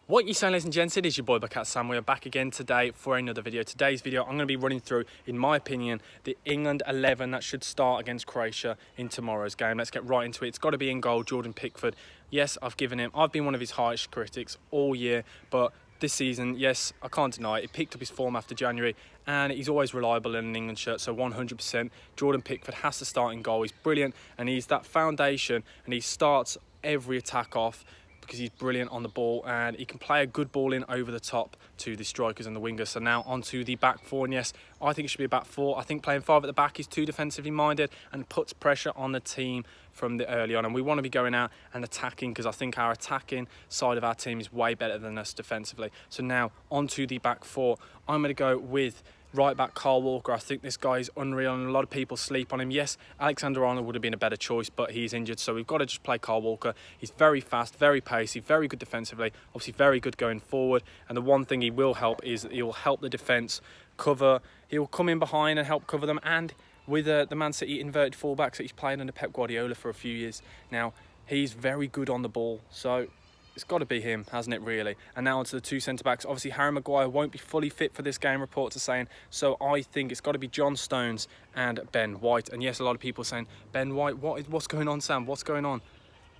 What you saying, ladies and gents? It is your boy Bucket Sam. We are back again today for another video. Today's video, I'm going to be running through, in my opinion, the England 11 that should start against Croatia in tomorrow's game. Let's get right into it. It's got to be in goal, Jordan Pickford. Yes, I've been one of his highest critics all year, but this season, yes, I can't deny it. He picked up his form after January, and he's always reliable in an England shirt, so 100%. Jordan Pickford has to start in goal. He's brilliant, and he's that foundation, and he starts every attack off, because he's brilliant on the ball and he can play a good ball in over the top to the strikers and the wingers. So now onto the back four, and yes, I think it should be a back four. I think playing five at the back is too defensively minded and puts pressure on the team from the early on, and we want to be going out and attacking because I think our attacking side of our team is way better than us defensively. So now onto the back four. I'm going to go with right back Kyle Walker. I think this guy is unreal and a lot of people sleep on him. Yes, Alexander-Arnold would have been a better choice, but he's injured, so we've got to just play Kyle Walker. He's very fast, very pacey, very good defensively, obviously very good going forward, and the one thing he will help is he will help the defence cover. He'll come in behind and help cover them, and with the Man City inverted fullbacks that he's played under Pep Guardiola for a few years now, he's very good on the ball, so it's got to be him, hasn't it, really? And now onto the two centre-backs. Obviously, Harry Maguire won't be fully fit for this game, reports are saying. So I think it's got to be John Stones and Ben White. And yes, a lot of people are saying, Ben White, what's going on, Sam? What's going on?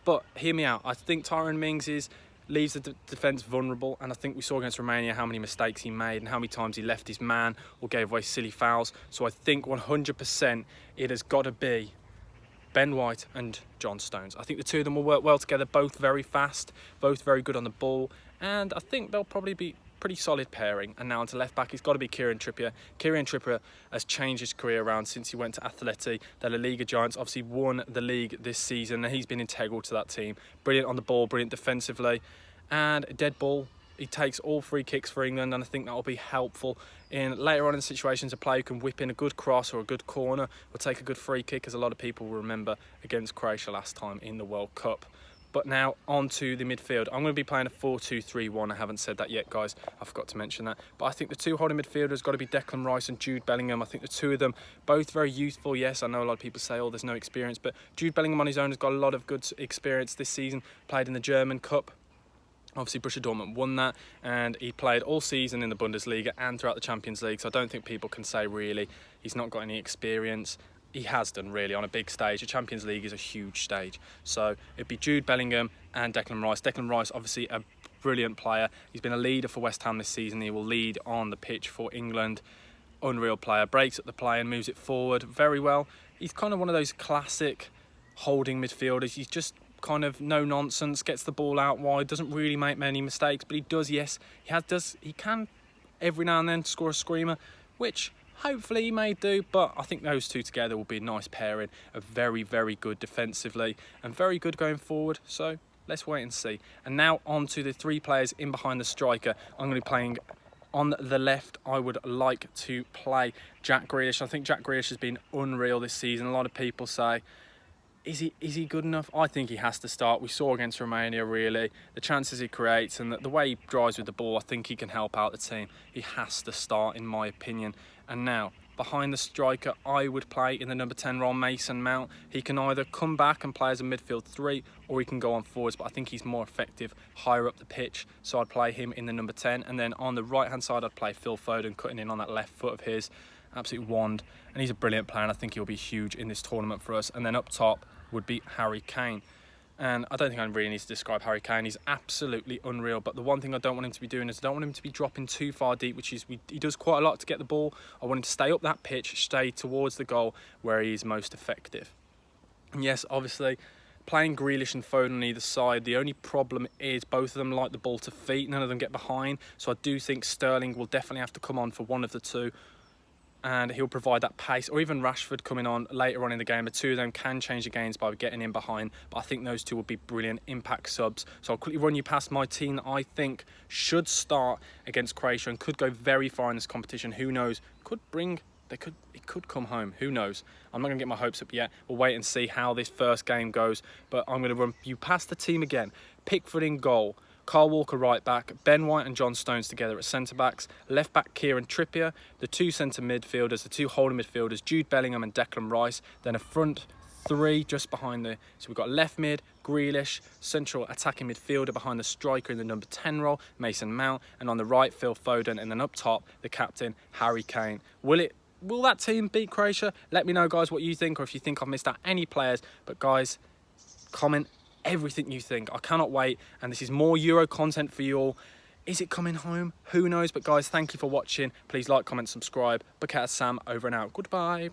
But hear me out. I think Tyrone Mings leaves the defence vulnerable. And I think we saw against Romania how many mistakes he made and how many times he left his man or gave away silly fouls. So I think 100% it has got to be Ben White and John Stones. I think the two of them will work well together, both very fast, both very good on the ball, and I think they'll probably be pretty solid pairing. And now onto left back, it's got to be Kieran Trippier. Kieran Trippier has changed his career around since he went to Atleti. The La Liga Giants obviously won the league this season, and he's been integral to that team. Brilliant on the ball, brilliant defensively, and a dead ball. He takes all free kicks for England, and I think that will be helpful in later on in situations a player can whip in a good cross or a good corner or take a good free kick, as a lot of people will remember against Croatia last time in the World Cup. But now on to the midfield. I'm going to be playing a 4-2-3-1. I haven't said that yet, guys. I forgot to mention that. But I think the two holding midfielders got to be Declan Rice and Jude Bellingham. I think the two of them, both very youthful. Yes, I know a lot of people say, oh, there's no experience. But Jude Bellingham on his own has got a lot of good experience this season. Played in the German Cup. Obviously, Borussia Dortmund won that, and he played all season in the Bundesliga and throughout the Champions League, so I don't think people can say, really, he's not got any experience. He has done, really, on a big stage. The Champions League is a huge stage. So it'd be Jude Bellingham and Declan Rice. Declan Rice, obviously, a brilliant player. He's been a leader for West Ham this season. He will lead on the pitch for England. Unreal player. Breaks up the play and moves it forward very well. He's kind of one of those classic holding midfielders. He's just kind of no nonsense, gets the ball out wide, doesn't really make many mistakes, but he does, yes, he can every now and then score a screamer, which hopefully he may do. But I think those two together will be a nice pairing of very, very good defensively and very good going forward. So let's wait and see. And now on to the three players in behind the striker. I'm going to be playing on the left. I would like to play Jack Grealish. I think Jack Grealish has been unreal this season. A lot of people say, is he good enough? I think he has to start. We saw against Romania, really, the chances he creates and the way he drives with the ball. I think he can help out the team. He has to start, in my opinion. And now, behind the striker, I would play in the number 10 role Mason Mount. He can either come back and play as a midfield 3, or he can go on forwards, but I think he's more effective higher up the pitch, so I'd play him in the number 10. And then on the right-hand side, I'd play Phil Foden, cutting in on that left foot of his. Absolute wand, and he's a brilliant player, and I think he'll be huge in this tournament for us. And then up top would be Harry Kane, and I don't think I really need to describe Harry Kane. He's absolutely unreal, but the one thing I don't want him to be doing is I don't want him to be dropping too far deep, which is he does quite a lot to get the ball. I want him to stay up that pitch, stay towards the goal where he is most effective. And yes, obviously, playing Grealish and Foden on either side, the only problem is both of them like the ball to feet, none of them get behind, so I do think Sterling will definitely have to come on for one of the two, and he'll provide that pace, or even Rashford coming on later on in the game. The two of them can change the games by getting in behind, but I think those two will be brilliant impact subs. So I'll quickly run you past my team that I think should start against Croatia and could go very far in this competition. Who knows? It could come home. Who knows? I'm not going to get my hopes up yet. We'll wait and see how this first game goes, but I'm going to run you past the team again. Pickford in goal. Kyle Walker right back, Ben White and John Stones together at centre backs, left back Kieran Trippier, the two centre midfielders, the two holding midfielders, Jude Bellingham and Declan Rice, then a front three just behind so we've got left mid, Grealish, central attacking midfielder behind the striker in the number 10 role, Mason Mount, and on the right, Phil Foden, and then up top, the captain, Harry Kane. Will that team beat Croatia? Let me know, guys, what you think, or if you think I've missed out any players. But guys, comment everything you think. I cannot wait, and this is more Euro content for you all. Is it coming home? Who knows? But guys, thank you for watching. Please like, comment, subscribe. Bucket Sam, over and out. Goodbye.